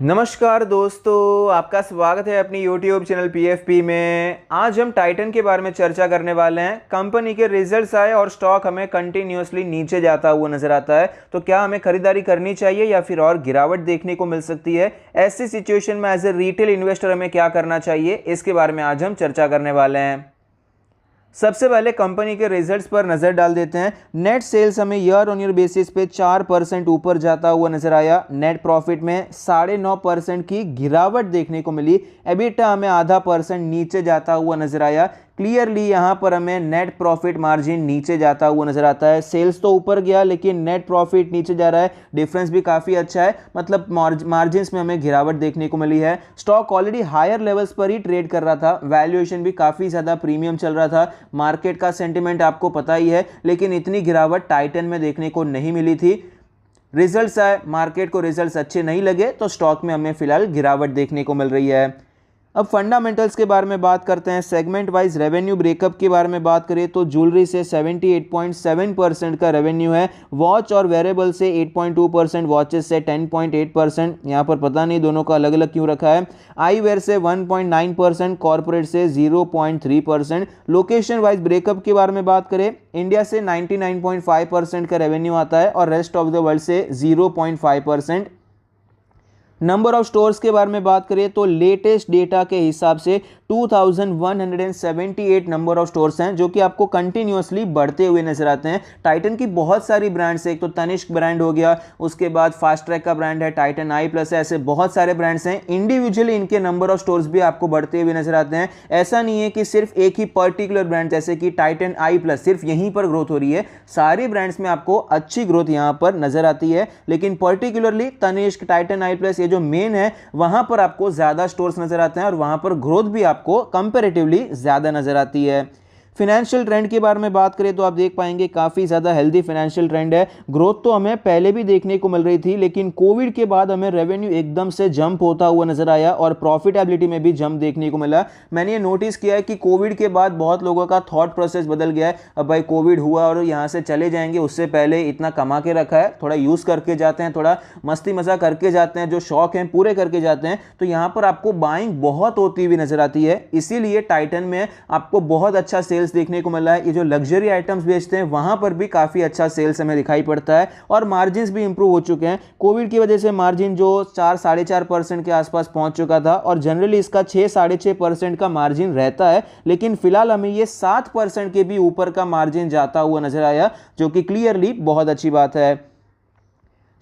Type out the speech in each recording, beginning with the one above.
नमस्कार दोस्तों, आपका स्वागत है अपनी YouTube चैनल PFP में। आज हम टाइटन के बारे में चर्चा करने वाले हैं। कंपनी के रिजल्ट्स आए और स्टॉक हमें कंटिन्यूअसली नीचे जाता हुआ नजर आता है, तो क्या हमें खरीदारी करनी चाहिए या फिर और गिरावट देखने को मिल सकती है? ऐसी सिचुएशन में एज ए रिटेल इन्वेस्टर हमें क्या करना चाहिए, इसके बारे में आज हम चर्चा करने वाले हैं। सबसे पहले कंपनी के रिजल्ट्स पर नजर डाल देते हैं। नेट सेल्स हमें ईयर ऑन ईयर बेसिस पे 4% ऊपर जाता हुआ नजर आया। नेट प्रॉफिट में 9.5% की गिरावट देखने को मिली। एबिटा हमें 0.5% नीचे जाता हुआ नजर आया। क्लियरली यहाँ पर हमें नेट प्रॉफिट मार्जिन नीचे जाता हुआ नजर आता है। सेल्स तो ऊपर गया लेकिन नेट प्रॉफिट नीचे जा रहा है। डिफरेंस भी काफ़ी अच्छा है, मतलब मार्जिन्स में हमें गिरावट देखने को मिली है। स्टॉक ऑलरेडी हायर लेवल्स पर ही ट्रेड कर रहा था। वैल्यूएशन भी काफ़ी ज़्यादा प्रीमियम चल रहा था। मार्केट का सेंटिमेंट आपको पता ही है, लेकिन इतनी गिरावट टाइटन में देखने को नहीं मिली थी। रिजल्ट्स आए, मार्केट को रिजल्ट्स अच्छे नहीं लगे, तो स्टॉक में हमें फिलहाल गिरावट देखने को मिल रही है। अब फंडामेंटल्स के बारे में बात करते हैं। सेगमेंट वाइज रेवेन्यू ब्रेकअप के बारे में बात करें तो ज्वेलरी से 78.7% का रेवेन्यू है। वॉच और वेरेबल से 8.2%, वॉचेस से 10.8%। यहाँ पर पता नहीं दोनों का अलग अलग क्यों रखा है। आईवेयर से 1.9%, कॉर्पोरेट से 0.3%। लोकेशन वाइज ब्रेकअप के बारे में बात करें, इंडिया से 99.5% का रेवेन्यू आता है और रेस्ट ऑफ द वर्ल्ड से 0.5%। नंबर ऑफ स्टोर्स के बारे में बात करें तो लेटेस्ट डेटा के हिसाब से 2178 नंबर ऑफ स्टोर्स हैं, जो कि आपको कंटिन्यूअसली बढ़ते हुए नजर आते हैं। टाइटन की बहुत सारी ब्रांड्स है, एक तो तनिष्क ब्रांड हो गया, उसके बाद फास्ट ट्रैक का ब्रांड है, टाइटन आई प्लस है, ऐसे बहुत सारे ब्रांड्स हैं। इंडिविजुअली इनके नंबर ऑफ स्टोर्स भी आपको बढ़ते हुए नजर आते हैं। ऐसा नहीं है कि सिर्फ एक ही पर्टिकुलर ब्रांड जैसे कि टाइटन आई प्लस सिर्फ यहीं पर ग्रोथ हो रही है। सारी ब्रांड्स में आपको अच्छी ग्रोथ यहां पर नजर आती है, लेकिन पर्टिकुलरली तनिष्क, टाइटन आई प्लस ये जो मेन है, वहां पर आपको ज्यादा स्टोर्स नजर आते हैं और वहां पर ग्रोथ भी आपको कंपैरेटिवली ज्यादा नजर आती है। फिनेंशियल ट्रेंड के बारे में बात करें तो आप देख पाएंगे काफ़ी ज़्यादा हेल्दी फाइनेंशियल ट्रेंड है। ग्रोथ तो हमें पहले भी देखने को मिल रही थी, लेकिन कोविड के बाद हमें रेवेन्यू एकदम से जंप होता हुआ नजर आया और प्रॉफिटेबिलिटी में भी जंप देखने को मिला। मैंने ये नोटिस किया है कि कोविड के बाद बहुत लोगों का थॉट प्रोसेस बदल गया है। अब भाई कोविड हुआ और यहाँ से चले जाएंगे, उससे पहले इतना कमा के रखा है, थोड़ा यूज़ करके जाते हैं, थोड़ा मस्ती मजा करके जाते हैं, जो शौक हैं पूरे करके जाते हैं। तो यहाँ पर आपको बाइंग बहुत होती हुई नजर आती है। इसीलिए टाइटन में आपको बहुत अच्छा सेल्स देखने को मिला है। ये जो लग्जरी आइटम्स बेचते हैं वहां पर भी काफी अच्छा सेल्स हमें दिखाई पड़ता है और मार्जिन्स भी इंप्रूव हो चुके हैं। कोविड की वजह से मार्जिन जो 4-4.5% के आसपास पहुंच चुका था और जनरली इसका 6-6.5% का मार्जिन रहता है, लेकिन फिलहाल हमें ये 7% के भी ऊपर का मार्जिन जाता हुआ नजर आया, जो कि क्लियरली बहुत अच्छी बात है।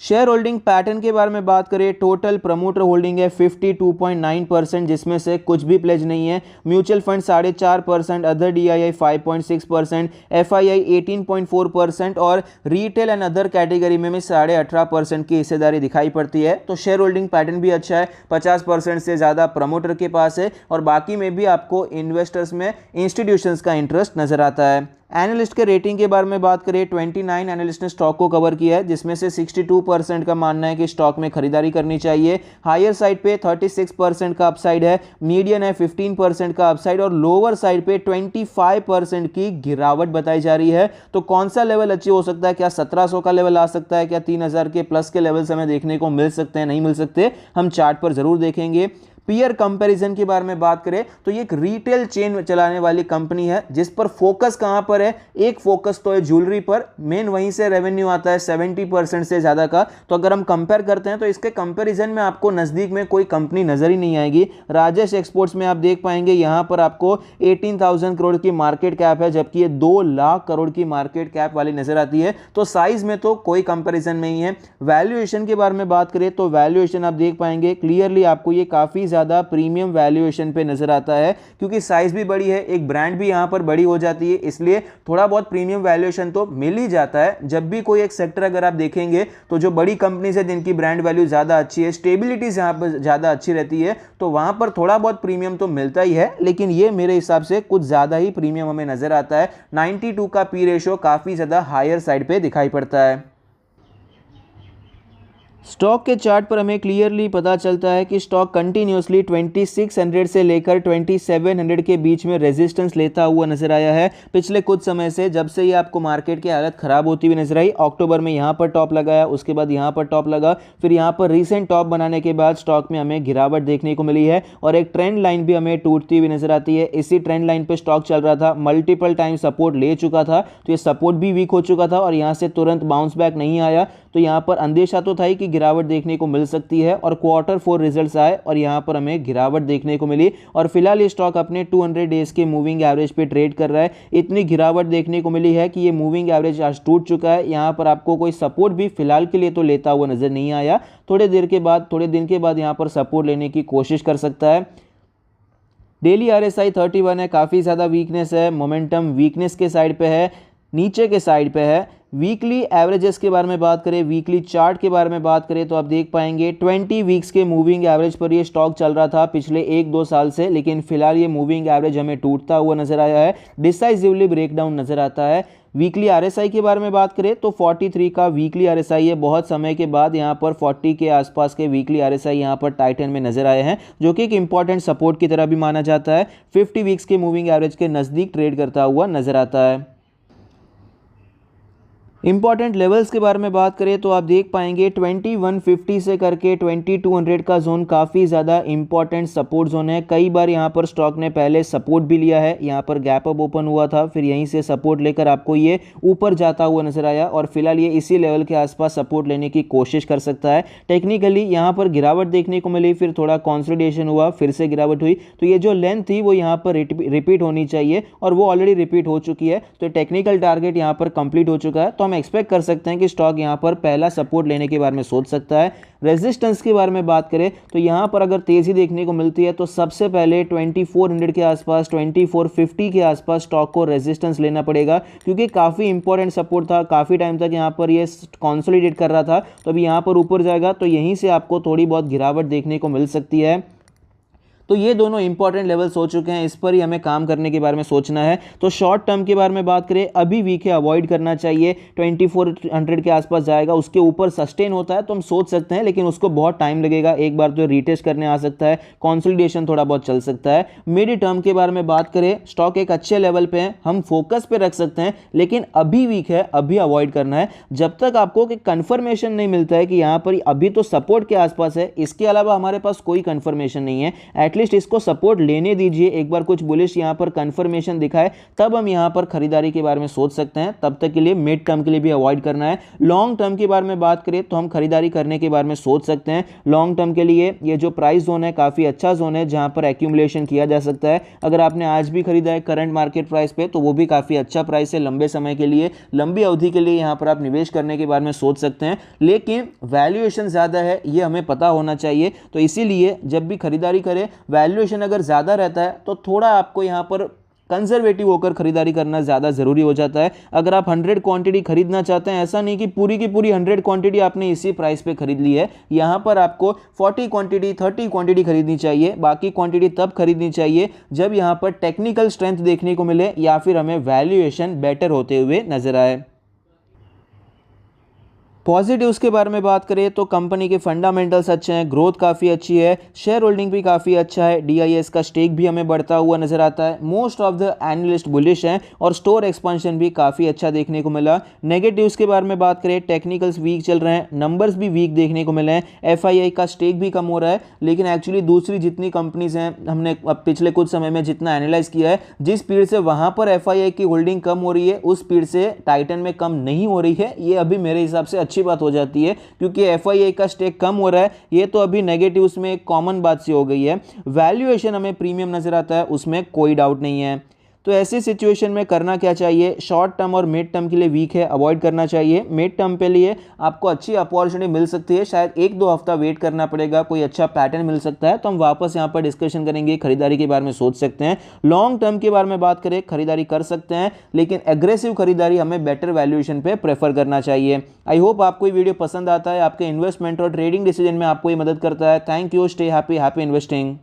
शेयर होल्डिंग पैटर्न के बारे में बात करें, टोटल प्रमोटर होल्डिंग है 52.9%, जिसमें से कुछ भी प्लेज नहीं है। Mutual fund 4.5%, other DII 5.6%, FII 18.4% और रिटेल एंड अदर कैटेगरी में 18.5% की हिस्सेदारी दिखाई पड़ती है। तो शेयर होल्डिंग पैटर्न भी अच्छा है, 50% से ज़्यादा प्रमोटर के पास है और बाकी में भी आपको इन्वेस्टर्स में इंस्टीट्यूशंस का इंटरेस्ट नजर आता है। एनालिस्ट के रेटिंग के बारे में बात करें, 29 एनालिस्ट ने स्टॉक को कवर किया है, जिसमें से 62% का मानना है कि स्टॉक में खरीदारी करनी चाहिए। हायर साइड पे 36% का अपसाइड है, मीडियन है 15% का अपसाइड और लोअर साइड पे 25% की गिरावट बताई जा रही है। तो कौन सा लेवल अचीव हो सकता है? क्या 1700 का लेवल आ सकता है? क्या 3000 के प्लस के लेवल्स हमें देखने को मिल सकते हैं? नहीं मिल सकते, हम चार्ट पर जरूर देखेंगे। पीयर कंपैरिजन के बारे में बात करें तो ये एक रिटेल चेन चलाने वाली कंपनी है, जिस पर फोकस कहां पर है? एक फोकस तो है ज्वेलरी पर, मेन वहीं से रेवेन्यू आता है 70% से ज्यादा का। तो अगर हम कंपेयर करते हैं तो इसके कंपैरिजन में आपको नजदीक में कोई कंपनी नजर ही नहीं आएगी। राजेश एक्सपोर्ट्स में आप देख पाएंगे यहां पर आपको 18,000 करोड़ की मार्केट कैप है, जबकि ये 2 लाख करोड़ की मार्केट कैप वाली नजर आती है। तो साइज में तो कोई कंपेरिजन नहीं है। वैल्यूएशन के बारे में बात करें तो वैल्यूएशन आप देख पाएंगे क्लियरली आपको ये काफी ज्यादा प्रीमियम वैल्यूएशन पे नजर आता है, क्योंकि साइज भी बड़ी है, एक ब्रांड भी यहां पर बड़ी हो जाती है, इसलिए थोड़ा बहुत प्रीमियम वैल्यूएशन तो मिल ही जाता है। जब भी कोई एक सेक्टर अगर आप देखेंगे तो जो बड़ी कंपनीज है जिनकी ब्रांड वैल्यू ज्यादा अच्छी है, स्टेबिलिटी यहां पर ज्यादा अच्छी रहती है, तो वहां पर थोड़ा बहुत प्रीमियम तो मिलता ही है, लेकिन ये मेरे हिसाब से कुछ ज्यादा ही प्रीमियम हमें नजर आता है। 92 का पी रेशियो काफी ज्यादा हायर साइड पे दिखाई पड़ता है। स्टॉक के चार्ट पर हमें क्लियरली पता चलता है कि स्टॉक कंटिन्यूसली 2600 से लेकर 2700 के बीच में रेजिस्टेंस लेता हुआ नजर आया है पिछले कुछ समय से। जब से ये आपको मार्केट की हालत खराब होती हुई नजर आई, अक्टूबर में यहाँ पर टॉप लगाया, उसके बाद यहाँ पर टॉप लगा, फिर यहाँ पर रिसेंट टॉप बनाने के बाद स्टॉक में हमें गिरावट देखने को मिली है और एक ट्रेंड लाइन भी हमें टूटती हुई नजर आती है। इसी ट्रेंड लाइन पर स्टॉक चल रहा था, मल्टीपल टाइम सपोर्ट ले चुका था, तो ये सपोर्ट भी वीक हो चुका था और यहाँ से तुरंत बाउंस बैक नहीं आया, तो यहाँ पर अंदेशा तो था ही कि गिरावट देखने को मिल सकती है और Q4 रिजल्ट्स आए और यहाँ पर हमें गिरावट देखने को मिली और फिलहाल ये स्टॉक अपने 200 डेज के मूविंग एवरेज पे ट्रेड कर रहा है। इतनी गिरावट देखने को मिली है कि ये मूविंग एवरेज आज टूट चुका है। यहाँ पर आपको कोई सपोर्ट भी फिलहाल के लिए तो लेता हुआ नजर नहीं आया, थोड़े दिन के बाद यहाँ पर सपोर्ट लेने की कोशिश कर सकता है। डेली RSI 31 है, काफ़ी ज़्यादा वीकनेस है, मोमेंटम वीकनेस के साइड पे है, नीचे के साइड पे है। वीकली एवरेजेस के बारे में बात करें, वीकली चार्ट के बारे में बात करें तो आप देख पाएंगे 20 वीक्स के मूविंग एवरेज पर ये स्टॉक चल रहा था पिछले 1-2 साल से, लेकिन फिलहाल ये मूविंग एवरेज हमें टूटता हुआ नजर आया है, डिसाइसिवली ब्रेकडाउन नजर आता है। वीकली RSI के बारे में बात करें तो 43 का वीकली RSI है। बहुत समय के बाद यहाँ पर 40 के आसपास के वीकली RSI यहाँ पर टाइटन में नजर आए हैं, जो कि एक इंपॉर्टेंट सपोर्ट की तरह भी माना जाता है। 50 वीक्स के मूविंग एवरेज के नज़दीक ट्रेड करता हुआ नजर आता है। इंपॉर्टेंट लेवल्स के बारे में बात करें तो आप देख पाएंगे 2150 से करके 2200 का जोन काफ़ी ज़्यादा इंपॉर्टेंट सपोर्ट जोन है। कई बार यहाँ पर स्टॉक ने पहले सपोर्ट भी लिया है, यहाँ पर गैप अप ओपन हुआ था, फिर यहीं से सपोर्ट लेकर आपको ये ऊपर जाता हुआ नजर आया और फिलहाल ये इसी लेवल के आसपास सपोर्ट लेने की कोशिश कर सकता है। टेक्निकली यहाँ पर गिरावट देखने को मिली, फिर थोड़ा कॉन्सोलिडेशन हुआ, फिर से गिरावट हुई, तो ये जो लेंथ थी वो यहाँ पर रिपीट होनी चाहिए और वो ऑलरेडी रिपीट हो चुकी है, तो टेक्निकल टारगेट यहाँ पर कंप्लीट हो चुका है। तो हम एक्सपेक्ट कर सकते हैं कि स्टॉक यहां पर पहला सपोर्ट लेने के बारे में सोच सकता है। रेजिस्टेंस के बारे में बात करें तो यहां पर अगर तेजी देखने को मिलती है तो सबसे पहले 2400 के आसपास, 2450 के आसपास स्टॉक को रेजिस्टेंस लेना पड़ेगा, क्योंकि काफी इंपॉर्टेंट सपोर्ट था, काफी टाइम तक यहां पर ये कंसोलिडेट कर रहा था। तो अभी यहां पर ऊपर जाएगा तो यहीं से आपको थोड़ी बहुत गिरावट देखने को मिल सकती है। तो ये दोनों इंपॉर्टेंट लेवल्स हो चुके हैं, इस पर ही हमें काम करने के बारे में सोचना है। तो शॉर्ट टर्म के बारे में बात करें, अभी वीक है, अवॉइड करना चाहिए। 2400 के आसपास जाएगा, उसके ऊपर सस्टेन होता है तो हम सोच सकते हैं, लेकिन उसको बहुत टाइम लगेगा। एक बार तो रीटेस्ट करने आ सकता है, कंसोलिडेशन थोड़ा बहुत चल सकता है। मिड टर्म के बारे में बात करें, स्टॉक एक अच्छे लेवल पे है, हम फोकस पे रख सकते हैं, लेकिन अभी वीक है, अभी अवॉइड करना है। जब तक आपको कंफर्मेशन नहीं मिलता है कि यहाँ पर अभी तो सपोर्ट के आसपास है, इसके अलावा हमारे पास कोई कंफर्मेशन नहीं है, एटलीस्ट इसको सपोर्ट लेने दीजिए। एक बार कुछ बुलिश यहां पर कंफर्मेशन दिखाए तब हम यहां पर खरीदारी के बारे में सोच सकते हैं, तब तक के लिए मिड टर्म के लिए भी अवॉइड करना है। लॉन्ग टर्म के बारे में बात करें तो हम खरीदारी करने के बारे में सोच सकते हैं। लॉन्ग टर्म के लिए ये जो प्राइस जोन है काफी अच्छा जोन है, जहां पर एक्यूमुलेशन किया जा सकता है। अगर आपने आज भी खरीदा है करंट मार्केट प्राइस पे तो वो भी काफी अच्छा प्राइस है, लंबे समय के लिए, लंबी अवधि के लिए यहां पर आप निवेश करने के बारे में सोच सकते हैं, लेकिन वैल्यूएशन ज्यादा है ये हमें पता होना चाहिए। तो इसीलिए जब भी खरीदारी करें, वैल्यूएशन अगर ज़्यादा रहता है तो थोड़ा आपको यहाँ पर कंजर्वेटिव होकर खरीदारी करना ज़्यादा ज़रूरी हो जाता है। अगर आप 100 क्वांटिटी खरीदना चाहते हैं, ऐसा नहीं कि पूरी की पूरी 100 क्वांटिटी आपने इसी प्राइस पे खरीद ली है, यहाँ पर आपको 40 क्वांटिटी 30 क्वांटिटी खरीदनी चाहिए। बाकी क्वांटिटी तब खरीदनी चाहिए जब यहाँ पर टेक्निकल स्ट्रेंथ देखने को मिले या फिर हमें वैल्यूएशन बेटर होते हुए नजर आए। पॉजिटिव्स के बारे में बात करें तो कंपनी के फंडामेंटल्स अच्छे हैं, ग्रोथ काफ़ी अच्छी है, शेयर होल्डिंग भी काफ़ी अच्छा है, DIS का स्टेक भी हमें बढ़ता हुआ नजर आता है, most of the analyst bullish हैं और स्टोर एक्सपेंशन भी काफ़ी अच्छा देखने को मिला। नेगेटिव्स के बारे में बात करें, टेक्निकल्स वीक चल रहे हैं, नंबर्स भी वीक देखने को मिले हैं, FII का स्टेक भी कम हो रहा है, लेकिन एक्चुअली दूसरी जितनी कंपनीज हैं हमने पिछले कुछ समय में जितना एनालाइज किया है, जिस स्पीड से वहाँ पर FII की होल्डिंग कम हो रही है उस स्पीड से टाइटन में कम नहीं हो रही है। ये अभी मेरे हिसाब से अच्छी बात हो जाती है, क्योंकि FII का स्टेक कम हो रहा है, ये तो अभी नेगेटिव उसमें एक कॉमन बात सी हो गई है। वैल्यूएशन हमें प्रीमियम नजर आता है, उसमें कोई डाउट नहीं है। तो ऐसी सिचुएशन में करना क्या चाहिए, शॉर्ट टर्म और मिड टर्म के लिए वीक है, अवॉइड करना चाहिए। मिड टर्म के लिए आपको अच्छी अपॉर्चुनिटी मिल सकती है, शायद 1-2 हफ्ता वेट करना पड़ेगा, कोई अच्छा पैटर्न मिल सकता है तो हम वापस यहाँ पर डिस्कशन करेंगे, खरीदारी के बारे में सोच सकते हैं। लॉन्ग टर्म के बारे में बात करें, खरीदारी कर सकते हैं, लेकिन एग्रेसिव खरीदारी हमें बेटर वैल्यूएशन पे प्रेफर करना चाहिए। आई होप आपको ये वीडियो पसंद आता है, आपके इन्वेस्टमेंट और ट्रेडिंग डिसीजन में आपको ये मदद करता है। Thank you, stay happy, happy investing.